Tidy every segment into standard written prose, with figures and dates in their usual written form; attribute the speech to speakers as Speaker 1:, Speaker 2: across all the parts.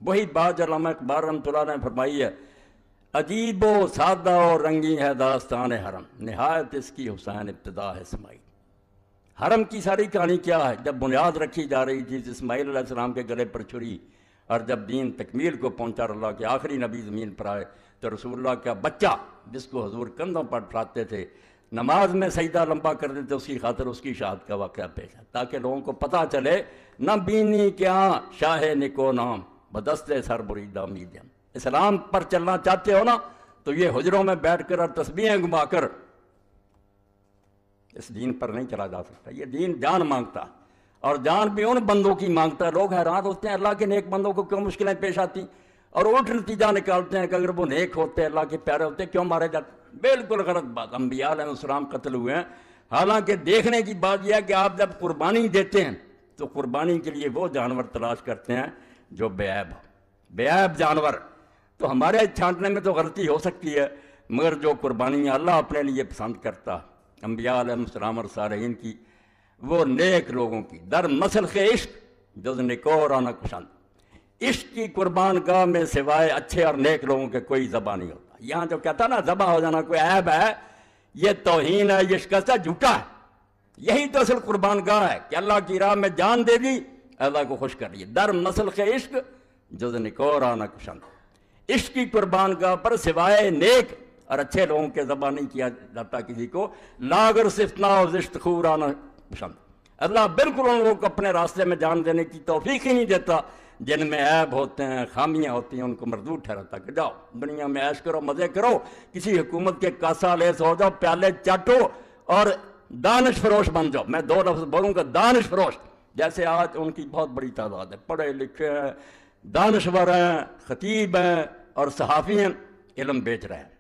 Speaker 1: وہی بات جو علامہ اقبال رحمۃ اللہ نے فرمائی ہے، عجیب و سادہ اور رنگی ہے داستان حرم، نہایت اس کی حسین ابتدا ہے اسماعیل۔ حرم کی ساری کہانی کیا ہے؟ جب بنیاد رکھی جا رہی تھی اسماعیل علیہ السلام کے گلے پر چھری، اور جب دین تکمیل کو پہنچا، اللہ کے آخری نبی زمین پر آئے، تو رسول اللہ کا بچہ جس کو حضور کندھوں پر اٹھاتے تھے، نماز میں سجدہ لمبا کر دیتے، اس کی خاطر اس کی شہادت کا واقعہ پیش ہے، تاکہ لوگوں کو پتہ چلے نہ بینی کیا شاہ نکو نام بدست سر بریدہ میدم۔ اسلام پر چلنا چاہتے ہو نا، تو یہ حجروں میں بیٹھ کر اور تسبیحیں گما کر اس دین پر نہیں چلا جا سکتا۔ یہ دین جان مانگتا، اور جان بھی ان بندوں کی مانگتا ہے۔ لوگ حیران ہوتے ہیں اللہ کے نیک بندوں کو کیوں مشکلیں پیش آتی، اور الٹ نتیجہ نکالتے ہیں کہ اگر وہ نیک ہوتے، اللہ کے پیارے ہوتے، کیوں مارے جاتے۔ بالکل غلط بات۔ انبیاء علیہ السلام قتل ہوئے ہیں، حالانکہ دیکھنے کی بات یہ ہے کہ آپ جب قربانی دیتے ہیں تو قربانی کے لیے وہ جانور تلاش کرتے ہیں جو بے عیب ہو، بے عیب جانور۔ تو ہمارے چھانٹنے میں تو غلطی ہو سکتی ہے، مگر جو قربانیاں اللہ اپنے لیے پسند کرتا، انبیاء علیہ السلام اور صالحین کی، وہ نیک لوگوں کی، در مسلخ عشق جز نکورانہ کشند، عشق کی قربان گاہ میں سوائے اچھے اور نیک لوگوں کے کوئی ذبح نہیں ہوتا۔ یہاں جو کہتا نا ذبح ہو جانا کوئی عیب ہے، یہ توہین ہے، یہ شکست ہے، جھوٹا ہے۔ یہی تو اصل قربان گاہ ہے کہ اللہ کی راہ میں جان دے دی، اللہ کو خوش کر لیے۔ در مسلخ عشق جز نکورانہ کشند، عشق کی قربان گاہ پر سوائے نیک اور اچھے لوگوں کے ذبح نہیں کیا جاتا کسی کو۔ لاگر صفتنا و زشت خورانہ پسند، اللہ بالکل ان لوگوں کو اپنے راستے میں جان دینے کی توفیق ہی نہیں دیتا جن میں عیب ہوتے ہیں، خامیاں ہوتی ہیں، ان کو مردود ٹھہراتا کہ جاؤ دنیا میں عیش کرو، مزے کرو، کسی حکومت کے کاسا لیس ہو جاؤ، پیالے چاٹو اور دانش فروش بن جاؤ۔ میں دو لفظ بولوں گا، دانش فروش۔ جیسے آج ان کی بہت بڑی تعداد ہے، پڑھے لکھے ہیں، دانشور ہیں، خطیب ہیں اور صحافی ہیں، علم بیچ رہے ہیں،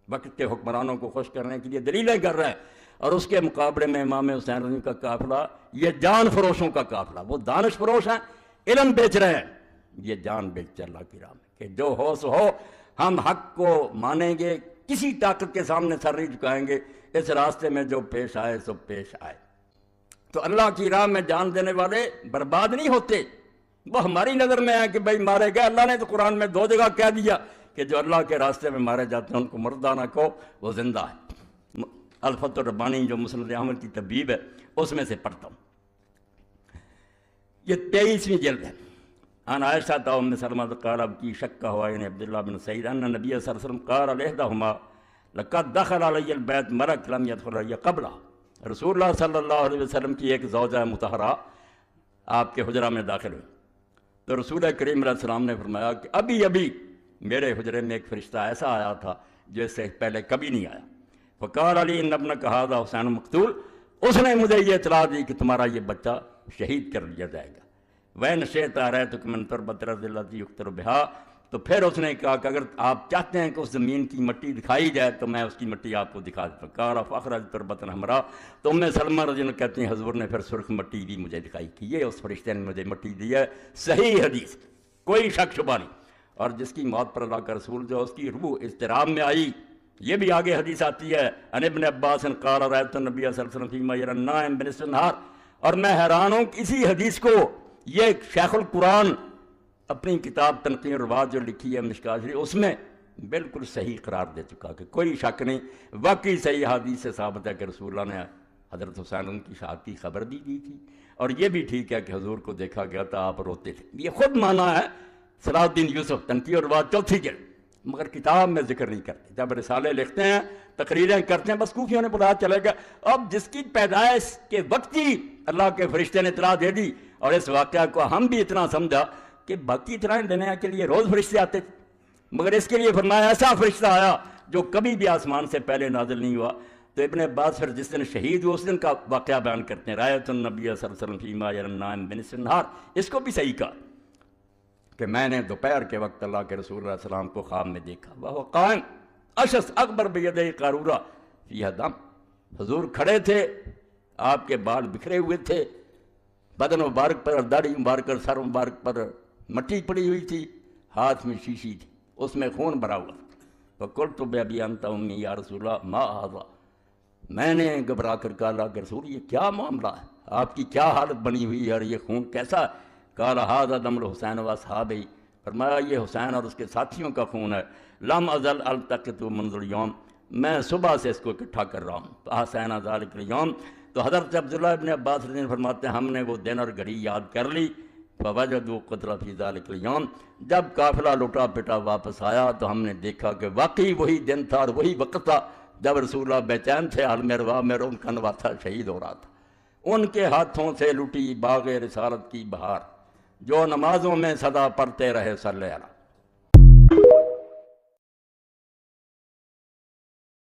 Speaker 1: وقت کے حکمرانوں کو خوش کرنے کے لیے دلیلیں کر رہے ہیں، اور اس کے مقابلے میں امام حسین رضی کا قافلہ، یہ جان فروشوں کا قافلہ۔ وہ دانش فروش ہیں، علم بیچ رہے ہیں، یہ جان بیچتے اللہ کی راہ میں کہ جو ہو سو ہو، ہم حق کو مانیں گے، کسی طاقت کے سامنے سر نہیں جھکائیں گے، اس راستے میں جو پیش آئے سو پیش آئے۔ تو اللہ کی راہ میں جان دینے والے برباد نہیں ہوتے۔ وہ ہماری نظر میں ہے کہ بھائی مارے گئے، اللہ نے تو قرآن میں 2 جگہ کہہ دیا کہ جو اللہ کے راستے میں مارے جاتے ہیں ان کو مردہ نہ کہو، وہ زندہ ہے۔ الفتح الربانی جو مسند احمد کی طبیب ہے، اس میں سے پڑھتا ہوں۔ یہ 23ویں جلد ہے۔ عن عائشہ ام سلمہ قال اب کی شک کا ہوا یعنی عبداللہ بن سعید ان نبی صلی اللہ علیہ وسلم قال لإحداہما لقد دخل علی البیت ملک لم یدخل علی قبلہ۔ رسول اللہ صلی اللہ علیہ وسلم کی ایک زوجہ مطہرہ آپ کے حجرہ میں داخل ہوئی، تو رسول کریم علیہ السلام نے فرمایا کہ ابھی ابھی میرے حجرے میں ایک فرشتہ ایسا آیا تھا جو اس سے پہلے کبھی نہیں آیا۔ فقال علی ان ابنک ھذا حسین مقتول، اس نے مجھے یہ اطلاع دی کہ تمہارا یہ بچہ شہید کر لیا جائے گا۔ وَإِنْ شِئْتَ أَرَيْتُكَ مِنْ تُرْبَةِ الْأَرْضِ الَّتِي يُقْتَلُ بِهَا، تو پھر اس نے کہا کہ اگر آپ چاہتے ہیں کہ اس زمین کی مٹی دکھائی جائے تو میں اس کی مٹی آپ کو دکھا دیتا ہوں۔ قال فأخرج تربة حمراء، تو ام سلمہ رضی اللہ کہتی ہیں حضور نے پھر سرخ مٹی بھی مجھے دکھائی کہ یہ اس فرشتے نے مجھے مٹی دی ہے۔ صحیح حدیث، کوئی شک شبہ نہیں۔ اور جس کی موت پر اللہ کا رسول جو اس کی روح اضطراب میں آئی، یہ بھی آگے حدیث آتی ہے عن ابن عباس قال رأيت النبي صلی اللہ علیہ وسلم فيما يرى النائم بنصف النهار، اور میں حیران ہوں کہ اسی حدیث کو یہ شیخ القرآن اپنی کتاب تنقیح الروات جو لکھی ہے مشکوٰۃ شریف، اس میں بالکل صحیح قرار دے چکا کہ کوئی شک نہیں، واقعی صحیح حدیث سے ثابت ہے کہ رسول اللہ نے حضرت حسین ان کی شہادت کی خبر دی تھی، اور یہ بھی ٹھیک ہے کہ حضور کو دیکھا گیا تھا آپ روتے تھے۔ یہ خود مانا ہے صلاح الدین یوسف تنقیح الروات 4 جلد، مگر کتاب میں ذکر نہیں کرتے۔ جب رسالے لکھتے ہیں، تقریریں کرتے ہیں، بس کوفیوں نے بلایا چلے گا۔ اب جس کی پیدائش کے وقت ہی اللہ کے فرشتے نے اطلاع دے دی، اور اس واقعہ کو ہم بھی اتنا سمجھا کہ باقی اطلاع دینے کے لیے روز فرشتے آتے تھے، مگر اس کے لیے فرمایا ایسا فرشتہ آیا جو کبھی بھی آسمان سے پہلے نازل نہیں ہوا۔ تو ابن عباس پھر جس دن شہید ہوئے اس دن کا واقعہ بیان کرتے ہیں، رأیت النبی صلی اللہ علیہ وسلم فیما یری النائم بنصف النہار، اس کو بھی صحیح کہا کہ میں نے دوپہر کے وقت اللہ کے رسول علیہ السلام کو خواب میں دیکھا، وہ قائم اشس اکبر بیدہ قارورہ فیہا دم، حضور کھڑے تھے، آپ کے بال بکھرے ہوئے تھے، بدن مبارک پر، داڑھی مبارک اور سر مبارک پر مٹی پڑی ہوئی تھی، ہاتھ میں شیشی تھی، اس میں خون بھرا ہوا تھا۔ فقلت بأبی انت امی یا رسول اللہ ما ھذا، میں نے گھبرا کر کہا اللہ کے رسول یہ کیا معاملہ ہے، آپ کی کیا حالت بنی ہوئی ہے اور یہ خون کیسا ہے؟ قال ھذا دم الحسین واصحابہ، فرمایا یہ حسین اور اس کے ساتھیوں کا خون ہے، لم ازل التقط منذ اليوم، میں صبح سے اس کو اکٹھا کر رہا ہوں، فاحسن ذلک اليوم۔ تو حضرت عبداللہ ابن عباس رضی اللہ عنہ فرماتے ہیں ہم نے وہ دن اور گھڑی یاد کر لی، فوجدوا قتل فی ذلک اليوم، جب قافلہ لٹا پٹا واپس آیا تو ہم نے دیکھا کہ واقعی وہی دن تھا اور وہی وقت تھا جب رسول اللہ بے چین تھے عالم ارواح میں، ان کا نواسہ شہید ہو رہا تھا۔ ان کے ہاتھوں سے لٹی باغ رسالت کی بہار، جو نمازوں میں صدا پڑھتے رہے صلی اللہ علیہ وسلم۔